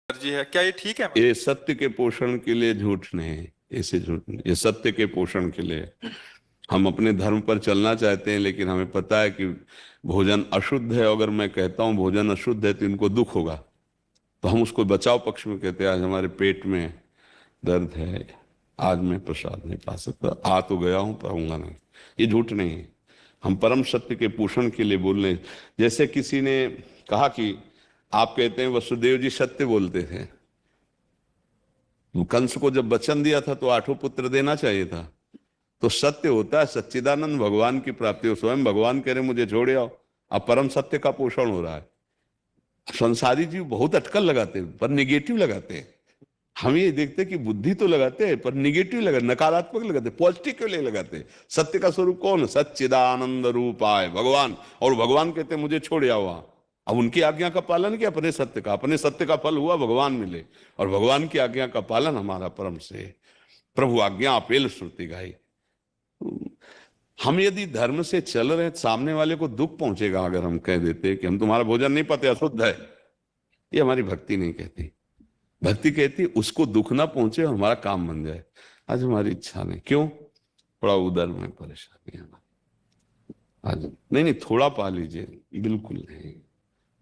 जी है, क्या ये ठीक है? ये सत्य के पोषण के लिए झूठ नहीं है। ऐसे झूठ नहीं, ये सत्य के पोषण के लिए। हम अपने धर्म पर चलना चाहते हैं, लेकिन हमें पता है कि भोजन अशुद्ध है। अगर मैं कहता हूं भोजन अशुद्ध है तो इनको दुख होगा, तो हम उसको बचाव पक्ष में कहते हैं आज हमारे पेट में दर्द है, आज मैं प्रसाद नहीं पा सकता, आ तो गया हूं पाऊंगा नहीं। ये झूठ नहीं है। हम परम सत्य के पोषण के लिए बोल रहे हैं। जैसे किसी ने कहा कि आप कहते हैं वसुदेव जी सत्य बोलते थे, कंस को जब वचन दिया था तो 8 पुत्र देना चाहिए था। तो सत्य होता है सच्चिदानंद भगवान की प्राप्ति हो। स्वयं भगवान कह रहे मुझे छोड़े आओ। अब परम सत्य का पोषण हो रहा है। संसारी जीव बहुत अटकल लगाते हैं पर निगेटिव लगाते हैं। हम ये देखते हैं कि बुद्धि तो लगाते हैं पर निगेटिव लगाते, नकारात्मक लगाते, पॉजिटिव के लिए लगाते हैं। सत्य का स्वरूप कौन? सच्चिदानंद रूपाय भगवान। और भगवान कहते हैं मुझे छोड़ आओ वहां। अब उनकी आज्ञा का पालन किया, अपने सत्य का, अपने सत्य का फल हुआ भगवान मिले। और भगवान की आज्ञा का पालन हमारा परम से। प्रभु आज्ञा अपेल श्रुति गाई। हम यदि धर्म से चल रहे हैं, सामने वाले को दुख पहुंचेगा अगर हम कह देते कि हम तुम्हारा भोजन नहीं पाते, अशुद्ध है। ये हमारी भक्ति नहीं कहती। भक्ति कहती उसको दुख ना पहुंचे और हमारा काम बन जाए। आज हमारी इच्छा नहीं। क्यों? थोड़ा उधर में परेशानी है आज। नहीं नहीं, थोड़ा पा लीजिए, बिल्कुल नहीं।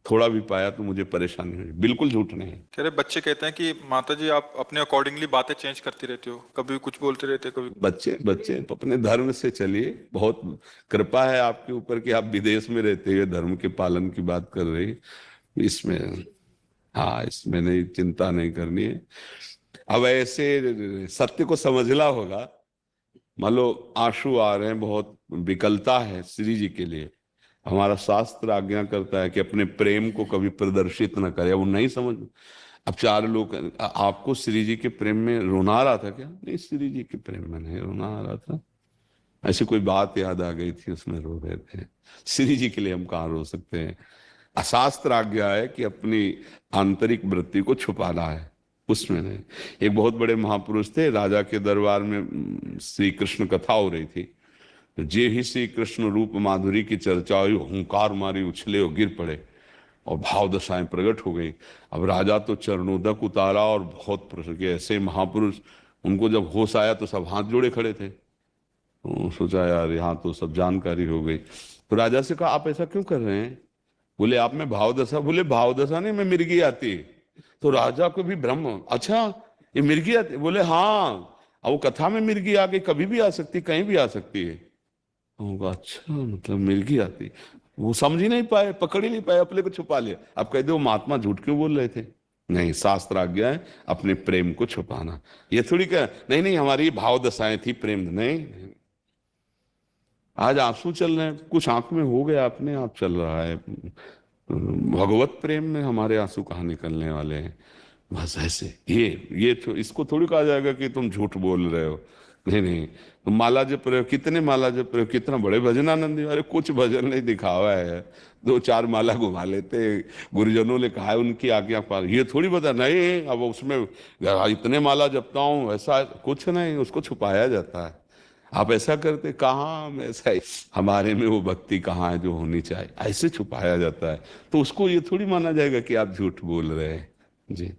थोड़ा भी पाया तो मुझे परेशानी हुई, बिल्कुल झूठ नहीं। कह रहे बच्चे कहते हैं कि माता जी आप अपने अकॉर्डिंगली बातें चेंज करती रहती हो, कभी कुछ बोलते रहते कभी। बच्चे बच्चे अपने धर्म से चलिए। बहुत कृपा है आपके ऊपर कि आप विदेश में रहते हुए धर्म के पालन की बात कर रही। इसमें हाँ, इसमें नहीं, चिंता नहीं करनी है। अब ऐसे सत्य को समझना होगा। मान लो आंसू आ रहे हैं, बहुत विकलता है श्री जी के लिए। हमारा शास्त्र आज्ञा करता है कि अपने प्रेम को कभी प्रदर्शित न करे। वो नहीं समझ। अब 4 लोग आपको श्री जी के प्रेम में रोना आ रहा था क्या? नहीं, श्री जी के प्रेम में नहीं रोना आ रहा था। ऐसी कोई बात याद आ गई थी, उसमें रो रहे थे। श्री जी के लिए हम कहाँ रो सकते हैं? अशास्त्र आज्ञा है कि अपनी आंतरिक वृत्ति को छुपाना है, उसमें नहीं। एक बहुत बड़े महापुरुष थे, राजा के दरबार में श्री कृष्ण कथा हो रही थी। तो जे ही श्री कृष्ण रूप माधुरी की चर्चा हुई, हुंकार मारी, उछले और गिर पड़े और भाव दशाएं प्रकट हो गई। अब राजा तो चरणोदक उतारा और बहुत प्रसन्न के ऐसे महापुरुष। उनको जब होश आया तो सब हाथ जोड़े खड़े थे। तो सोचा यार यहाँ तो सब जानकारी हो गई। तो राजा से कहा आप ऐसा क्यों कर रहे हैं? बोले आप में भाव दशा। बोले भाव दशा नहीं, मैं मिर्गी आती है। तो राजा को भी भ्रम, अच्छा ये मिर्गी आती? बोले हाँ। अब वो कथा में मिर्गी आ गई, कभी भी आ सकती, कहीं भी आ सकती है। होगा अच्छा, मतलब मिर्गी आती। वो समझ ही नहीं पाए, पकड़ ही नहीं पाए, अपने को छुपा लिया। अब कह दो महात्मा झूठ क्यों बोल रहे थे? नहीं, शास्त्र आज्ञा है अपने प्रेम को छुपाना। ये थोड़ी क्या, नहीं नहीं हमारी भाव दशाएं थी, प्रेम नहीं। आज आंसू चल रहे हैं, कुछ आंख में हो गया अपने आप चल रहा है। भगवत प्रेम में हमारे आंसू कहाँ निकलने वाले हैं? बस ऐसे ये तो इसको थोड़ी कहा जाएगा कि तुम झूठ बोल रहे हो। नहीं नहीं, तुम माला जप रहे हो, कितने माला जप रहे हो, कितना बड़े भजनानंदी। अरे कुछ भजन नहीं, दिखावा है। 2-4 माला घुमा लेते। गुरुजनों ने कहा है उनकी आज्ञा पाल, ये थोड़ी बता। नहीं अब उसमें इतने माला जपता हूँ, ऐसा कुछ नहीं, उसको छुपाया जाता है। आप ऐसा करते कहाँ? हम ऐसा हमारे में वो भक्ति कहाँ है जो होनी चाहिए? ऐसे छुपाया जाता है। तो उसको ये थोड़ी माना जाएगा कि आप झूठ बोल रहे हैं। जी।